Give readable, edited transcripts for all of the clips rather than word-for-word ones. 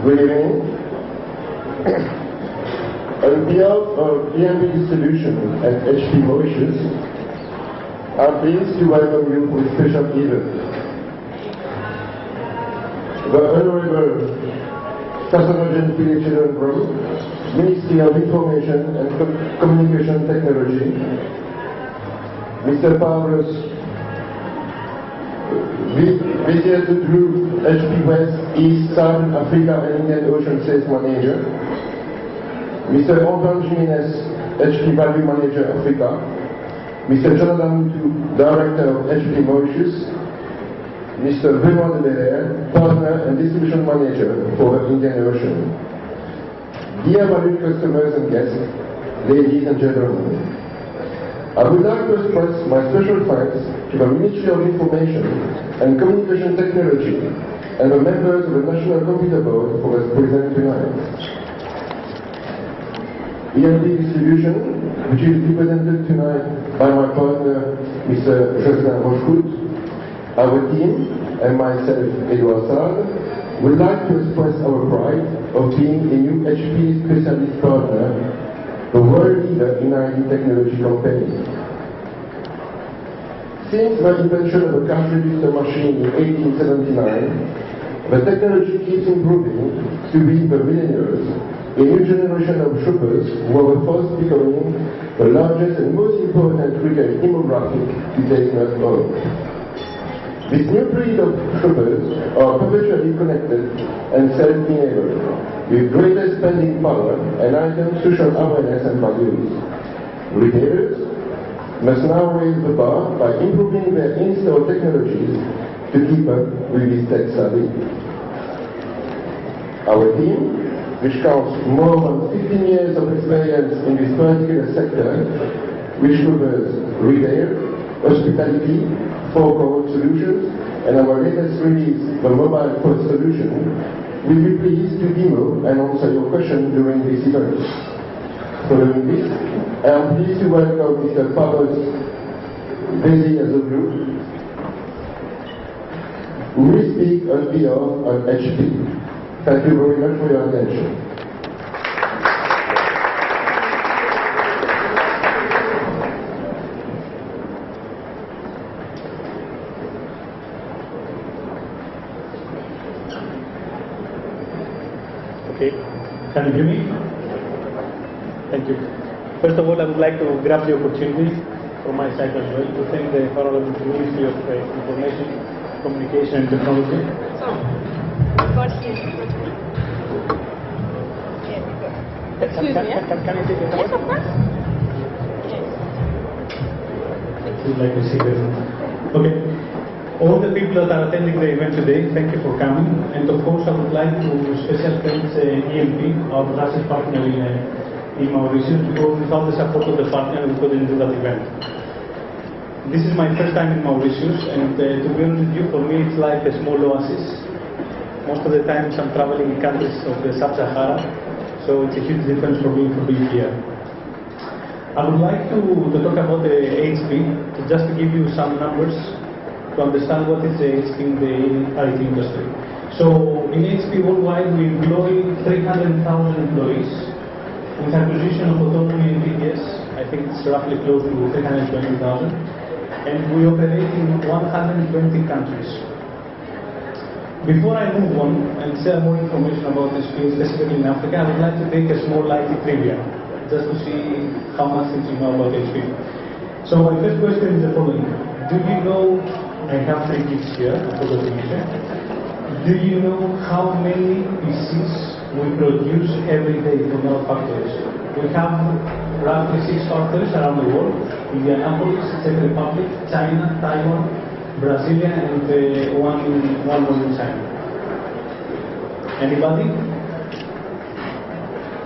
Good evening. On behalf of EMB Distribution and HP Mauritius, I'm pleased to welcome you for this special event. The Honorable Personal Village Children Group, Ministry of Information and Communication Technology, Mr. Paulus, Vizier de Group, HP West, East, Southern Africa and Indian Ocean Sales Manager, Mr. Antoine Jimenez, HP Value Manager Africa, Mr. Jonathan Moutou, Director of HP Mauritius, Mr. Benoit de Belair, Partner and Distribution Manager for the Indian Ocean. Dear valued customers and guests, ladies and gentlemen, I would like to express my special thanks to the Ministry of Information and Communication Technology and the members of the National Computer Board for us present tonight. EMB Distribution, which is represented tonight by my partner, Mr. Jocelyn Rochecout, our team, and myself, Edouard Sade, would like to express our pride of being a new HP specialist partner, the world leader in ID technology company. Since the invention of a cash register machine in 1879, the technology keeps improving to reach the millennials, a new generation of shoppers who are fast becoming the largest and most important retail demographic to take note of. This new breed of shoppers are perpetually connected and self-enabled, with greater spending power and heightened social awareness and values. Retailers must now raise the bar by improving their in-store technologies to keep up with this tech savvy. Our team, which counts more than 15 years of experience in this particular sector, which covers retail, hospitality, forecourt solutions, and our latest release, the mobile POS solution, will be pleased to demo and answer your questions during this event. Following this, I am pleased to welcome Mr. Paulus Vizier de Group, who will speak on behalf of HP. Thank you very much for your attention. Okay, can you hear me? Thank you. First of all, I would like to grab the opportunity from my side as well to thank the Honorable Ministry of Information, Communication and Technology. Excuse me, yeah? Can I take it? Yes, of course. Yes. Would like to see this. Okay. All the people that are attending the event today, thank you for coming. And of course, I would like to special thank EMP, our trusted partner in Mauritius, because without the support of the partner, we couldn't do that event. This is my first time in Mauritius, and to be honest with you, for me, it's like a small oasis. Most of the times, I'm traveling in countries of the Sub-Sahara, so it's a huge difference for me to be here. I would like to talk about the HP, just to give you some numbers to understand what is the HP in the IT industry. So in HP worldwide, we employ 300,000 employees. With acquisition of autonomy and TDS, I think it's roughly close to 320,000. And we operate in 120 countries. Before I move on and share more information about HP, specifically in Africa, I would like to take a small IT trivia, just to see how much you know about HP. So my first question is the following. Do you know, I have 3 gifts here, for the mention. Do you know how many PCs we produce every day from our factories? We have roughly 6 factories around the world: Indianapolis, Czech Republic, China, Taiwan, Brasilia, and one more in China. Anybody?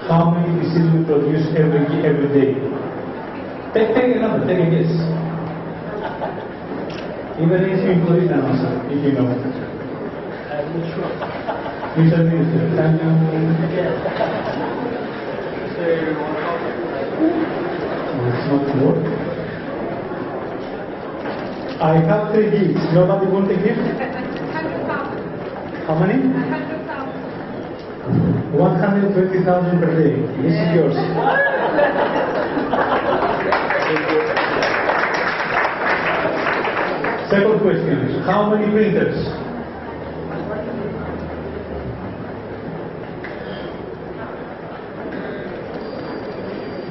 How many PCs we produce every day? Take a number, take a guess. Even if you employees can answer, if you know. Mr. Minister, can you? It's not more. I have 3 gifts. Nobody wants a gift? 100,000. How many? 100,000. 120,000 per day. This is yours. Second question. How many printers?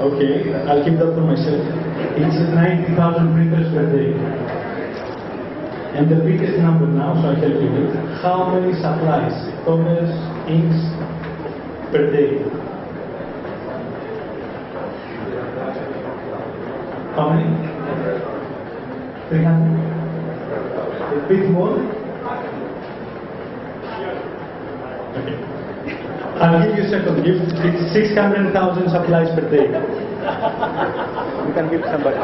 Okay, I'll keep that for myself. It's 90,000 printers per day. And the biggest number now, so I help you with, how many supplies, toners, inks per day? How many? 300? A bit more? Okay. I'll give you a second gift. It's 600,000 supplies per day. You can give somebody.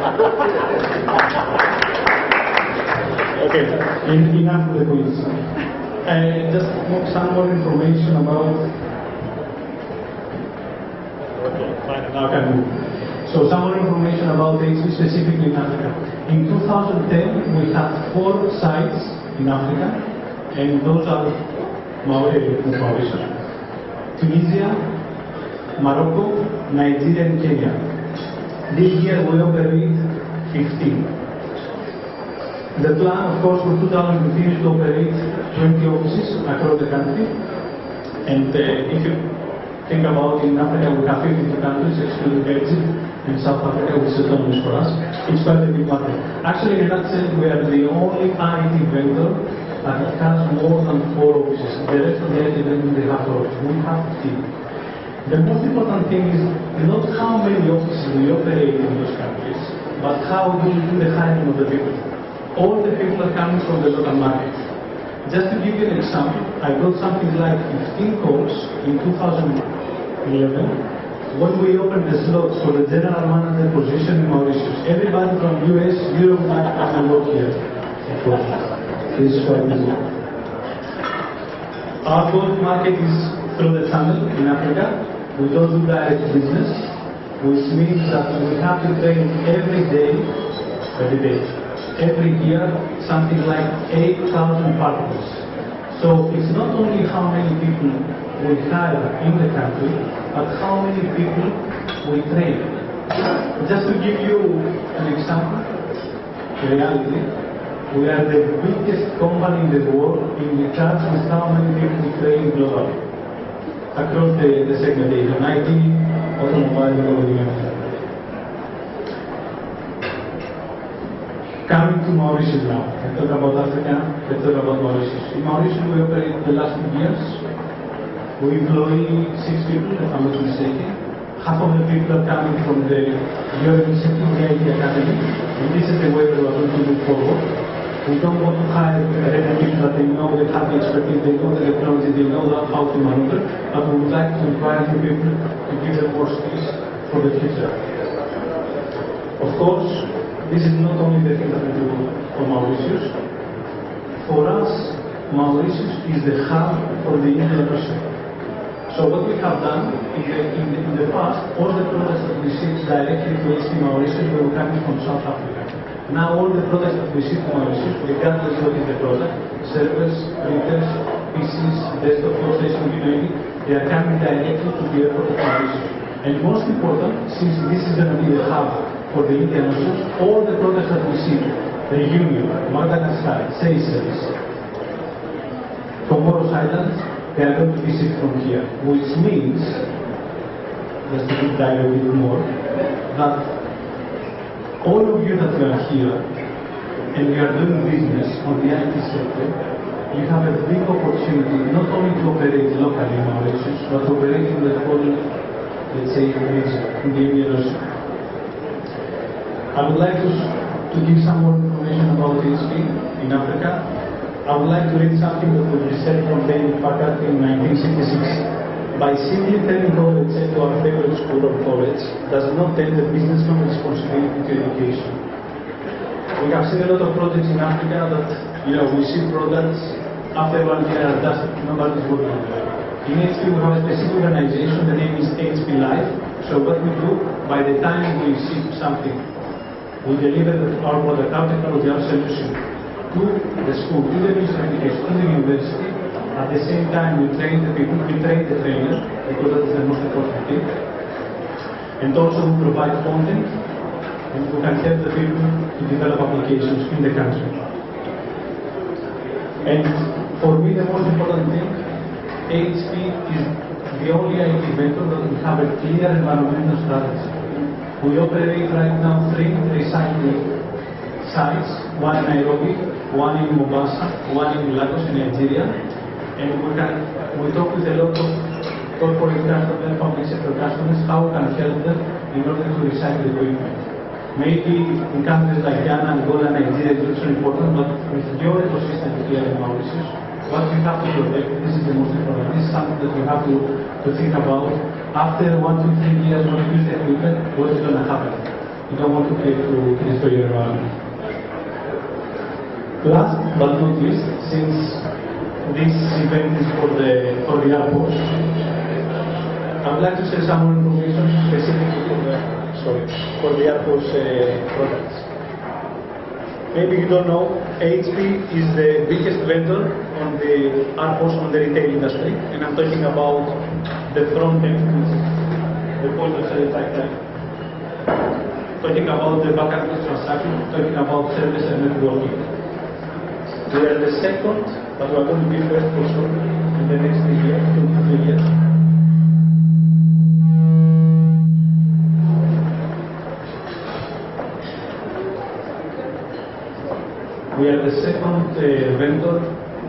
Okay, enough with the quiz. Just some more information about. Okay, fine, now I can move. So, some more information about HP specifically in Africa. In 2010, we had 4 sites in Africa, and those are Maurice, Tunisia, Morocco, Nigeria, and Kenya. This year we operate 15. The plan, of course, for 2015 is to operate 20 offices across the country. And if you think about in Africa, we have 52 countries, excluding Egypt and South Africa, which is autonomous for us. It's quite a big market. Actually, in a nutshell, we are the only IT vendor that has more than 4 offices. The rest of the IT vendors, they have 4 offices. We have 15. The most important thing is not how many offices we operate in those countries, but how do we do the hiring of the people. All the people are coming from the local market. Just to give you an example, I got something like 15 calls in 2011 when we opened the slots for the general manager position in Mauritius. Everybody from US, Europe, and work here. Of course, this is quite easy. Our gold market is through the channel in Africa. We don't do direct business, which means that we have to train every day. Every year, something like 8,000 partners. So it's not only how many people we hire in the country, but how many people we train. Just to give you an example, reality, we are the biggest company in the world in regards with how many people we train globally across the segmentation, IT, automobile, and coming to Mauritius now. I talk about Africa, let's talk about Mauritius. In Mauritius we operate the last 2 years. We employ 6 people, if I'm not mistaken. Half of the people are coming from the European Security Academy, and this is the way we are going to move forward. We don't want to hire people that they know they have the expertise, they know the technology, they know how to maneuver, but we would like to inquire new people to give them more skills for the future. Of course, this is not only the thing that we do for Mauritius. For us, Mauritius is the hub for the Indian Ocean. So what we have done in the past, all the products that we ship directly to HP Mauritius were coming from South Africa. Now all the products that we ship to Mauritius, regardless of what is the product, servers, printers, PCs, desktop workstation, you name it, they are coming directly to the airport of Mauritius. And most important, since this is going to be the hub for the Indian Ocean, all the products that we see, Reunion, Madagascar, Seychelles, Comoros Islands, they are going to be shipped from here, which means, just to dive a bit more, that all of you that are here and you are doing business on the IT sector, you have a big opportunity not only to operate locally in Mauritius, but operate in the whole, let's say, region, in the Indian Ocean. I would like to give some more information about HP in Africa. I would like to read something that was said from David Packard in 1966. By simply turning knowledge into our favorite school or college does not end the businessman responsibility to education. We have seen a lot of projects in Africa that, we see products after 1 year are just nobody's working on it. In HP we have a specific organization, the name is HP Life. So what we do, by the time we ship something, we deliver our product, our technology, our solution to the school, to the ministry of education, to the university. At the same time, we train the people, we train the trainer, because that is the most important thing. And also we provide content, and we can help the people to develop applications in the country. And for me, the most important thing, HP is the only IT vendor that we have a clear environmental strategy. We operate right now 3 recycling sites, one in Nairobi, one in Mombasa, one in Lagos in Nigeria, and we talk with a lot of corporate customers, public sector customers, how we can help them in order to recycle equipment. Maybe in countries like Ghana, Angola, Nigeria, it's also important, but with your ecosystem here in Mauritius, what we have to protect, this is the most important. This is something that we have to think about. After 1 to 3 years, when you use the equipment, what is going to happen? You don't want to destroy your environment. Last but not least, since this event is for the airports, I would like to share some more information specifically for the airports products. Maybe you don't know, HP is the biggest vendor on the airports on the retail industry, and I'm talking about the front end, which is the point of sale pipeline. Talking about the back-end transaction, talking about service and networking. We are the second, but we are going to be first for sure in the next 3 years, 2 to 3 years. We are the second vendor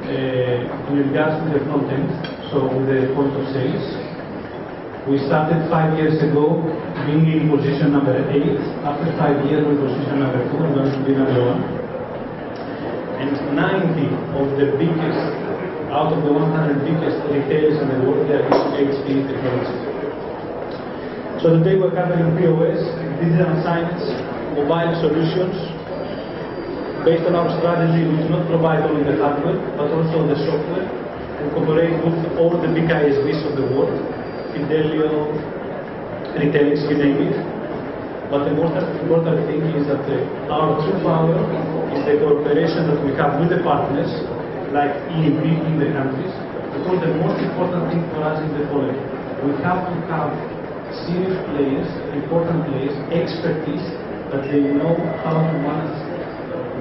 in regards to the front end, so with the point of sales. We started 5 years ago being in position number 8. After 5 years, we're in position number 2, we're going to be number 1. And 90 of the biggest, out of the 100 biggest retailers in the world, they are using HP technology. So today we're covering POS, digital signage, mobile solutions. Based on our strategy, we do not provide only the hardware, but also the software. We cooperate with all the big ISVs of the world, Fidelio, Retailix, you name it. But the most important thing is that our true power is the cooperation that we have with the partners, like EMP in the countries, because the most important thing for us is the following. We have to have serious players, important players, expertise, that they know how to manage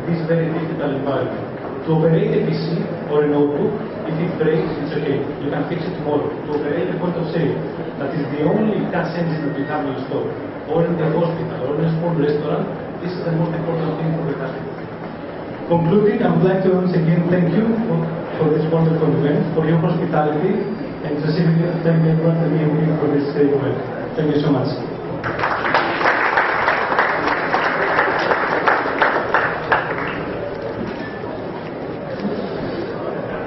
this very difficult environment. To operate a PC or a notebook, if it breaks, it's okay. You can fix it tomorrow. To operate a point of sale, that is the only cash engine that we have in store, or in the hospital, or in a small restaurant, this is the most important thing for the customer. Concluding, I would like to once again thank you for this wonderful event, for your hospitality, and specifically thank everyone at the for this event. Thank you so much.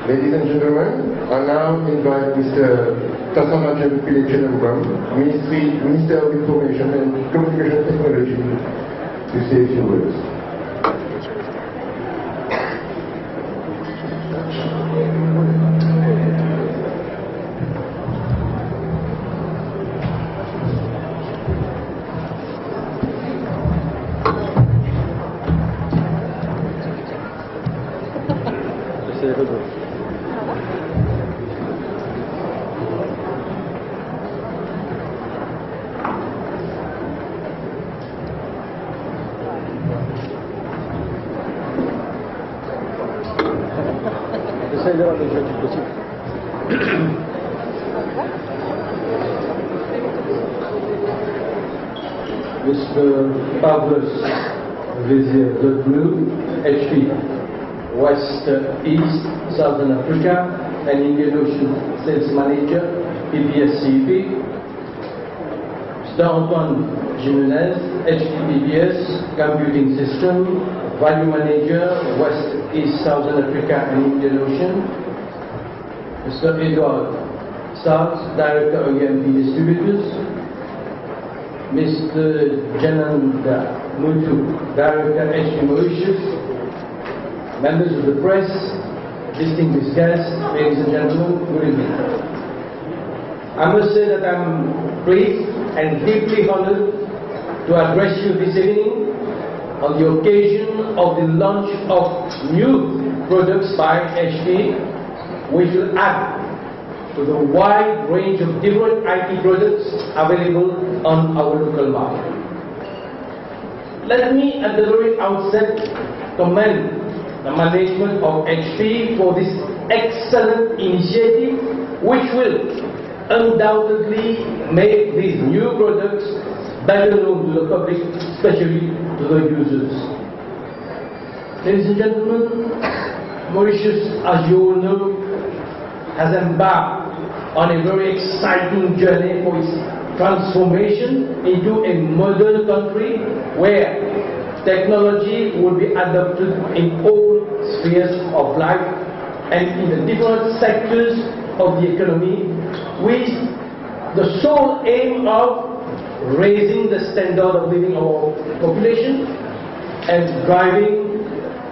Ladies and gentlemen, I now invite Mr. Tasamajan Pilechenambram, Minister of Information and Communication Technology, to say a few words. Mr. Pavlos Vizier de Blue, HP, West, East, Southern Africa, and Indian Ocean Sales Manager, PBS-CEP. Mr. Antoine Jimenez, HP PBS, Computing System, Value Manager, West, East, Southern Africa, and Indian Ocean. Mr. Edward Starks, Director OEMP Distributors. Mr. Jananda Mutu, Director HP Mauritius, members of the press, distinguished guests, ladies and gentlemen, good evening. I must say that I'm pleased and deeply honored to address you this evening on the occasion of the launch of new products by HP, which will add to the wide range of different IT products available on our local market. Let me at the very outset commend the management of HP for this excellent initiative, which will undoubtedly make these new products better known to the public, especially to the users. Ladies and gentlemen, Mauritius, as you all know, has embarked on a very exciting journey for its transformation into a modern country where technology will be adopted in all spheres of life and in the different sectors of the economy, with the sole aim of raising the standard of living of our population and driving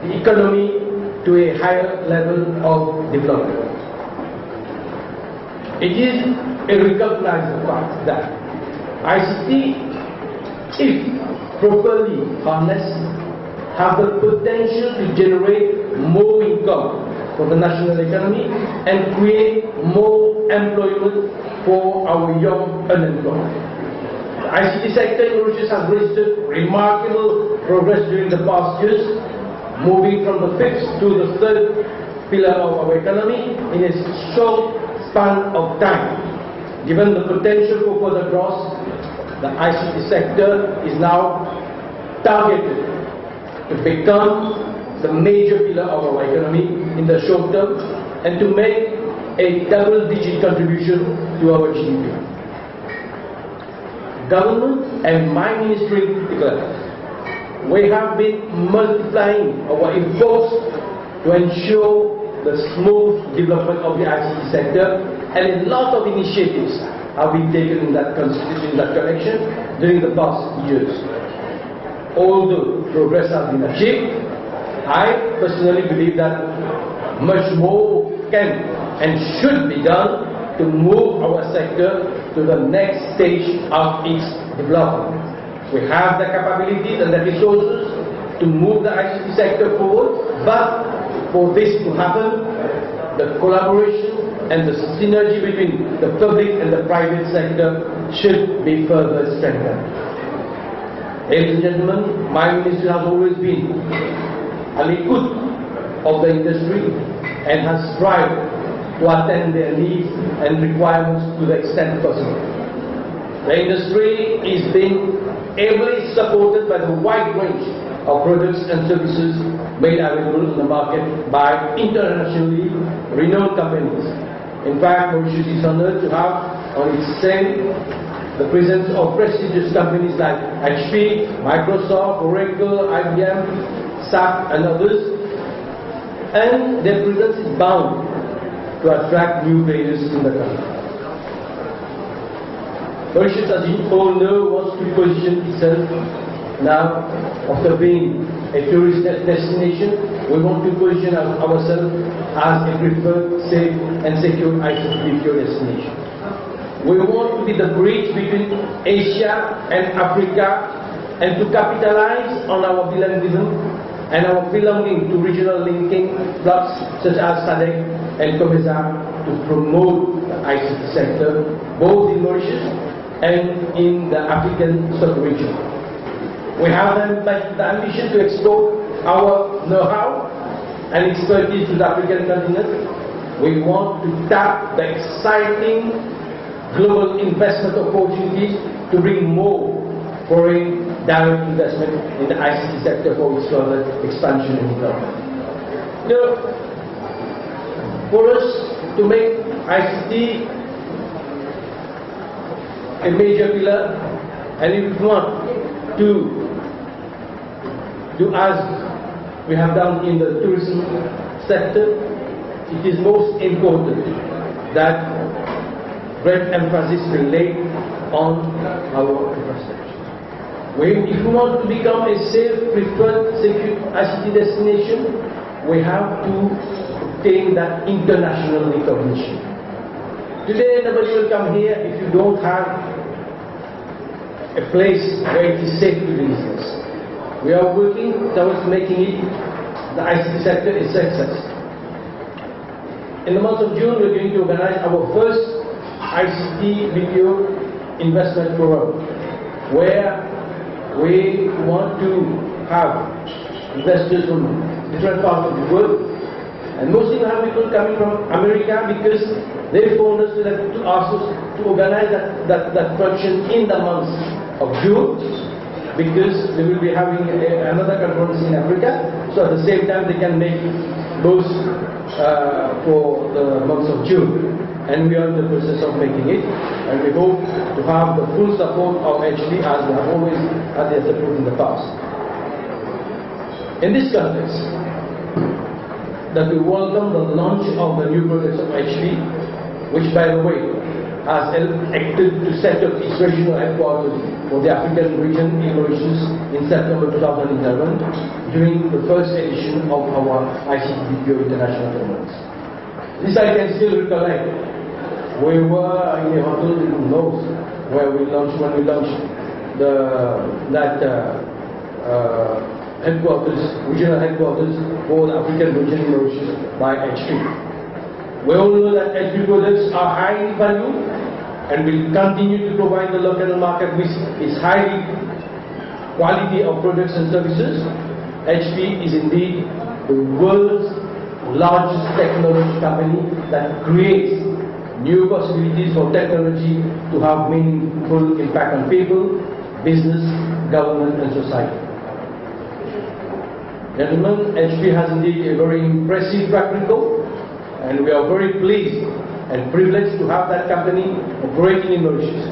the economy to a higher level of development. It is a recognized fact that ICT, if properly harnessed, have the potential to generate more income for the national economy and create more employment for our young unemployed. The ICT sector in Mauritius has registered remarkable progress during the past years, moving from the fifth to the third pillar of our economy in a short span of time. Given the potential for further growth, the ICT sector is now targeted to become the major pillar of our economy in the short term and to make a double-digit contribution to our GDP. Government and my ministry in particular, we have been multiplying our efforts to ensure the smooth development of the ICT sector, and a lot of initiatives have been taken in that connection during the past years. Although progress has been achieved, I personally believe that much more can and should be done to move our sector to the next stage of its development. We have the capabilities and the resources to move the ICT sector forward, but for this to happen, the collaboration and the synergy between the public and the private sector should be further strengthened. Ladies and gentlemen, my ministry has always been a l'écoute of the industry and has strived to attend their needs and requirements to the extent possible. The industry is being ably supported by the wide range of products and services made available in the market by internationally renowned companies. In fact, Mauritius is honored to have on its scene the presence of prestigious companies like HP, Microsoft, Oracle, IBM, SAP and others, and their presence is bound to attract new players in the country. Mauritius, as you all know, wants to position itself now, after being a tourist destination. We want to position ourselves as a preferred, safe and secure ICT destination. We want to be the bridge between Asia and Africa and to capitalize on our bilingualism and our belonging to regional linking blocks such as SADC and COMESA to promote the ICT sector both in Mauritius and in the African sub-region. We have the ambition to export our know-how and expertise to the African continent. We want to tap the exciting global investment opportunities to bring more foreign direct investment in the ICT sector for its further expansion and development. You know, for us to make ICT a major pillar, and if we want to do as we have done in the tourism sector, it is most important that great emphasis be laid on our infrastructure. If we want to become a safe, preferred, secure ICT destination, we have to obtain that international recognition. Today, nobody will come here if you don't have a place where it is safe to do business. We are working towards making it, the ICT sector, a success. in the month of June, we're going to organize our first ICT video investment forum, where we want to have investors from different parts of the world, and mostly we have people coming from America because they phoned us to ask us to organize that function in the month of June, because they will be having another conference in Africa, so at the same time they can make both for the month of June. And we are in the process of making it, and we hope to have the full support of HP as we have always had their support in the past. In this context, that we welcome the launch of the new products of HP, which by the way has acted to set up its regional headquarters for the African region in Mauritius in September 2011 during the first edition of our ICT International Conference. This I can still recollect. We were in a hotel in Laos where when we launched headquarters, regional headquarters for the African region in Mauritius by HP. We all know that HP products are highly valued and will continue to provide the local market with its high quality of products and services. HP is indeed the world's largest technology company that creates new possibilities for technology to have meaningful impact on people, business, government and society. Gentlemen, HP has indeed a very impressive track record, and we are very pleased and privileged to have that company operating in Mauritius.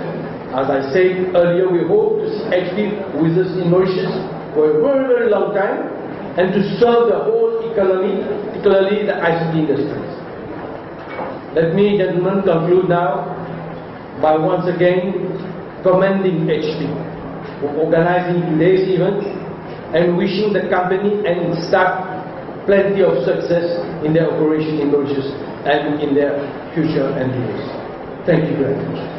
As I said earlier, we hope to see HP with us in Mauritius for a very, very long time and to serve the whole economy, particularly the ICT industries. Let me, gentlemen, conclude now by once again commending HP for organizing today's event and wishing the company and its staff plenty of success in their operation in Mauritius and in their future endeavors. Thank you very much.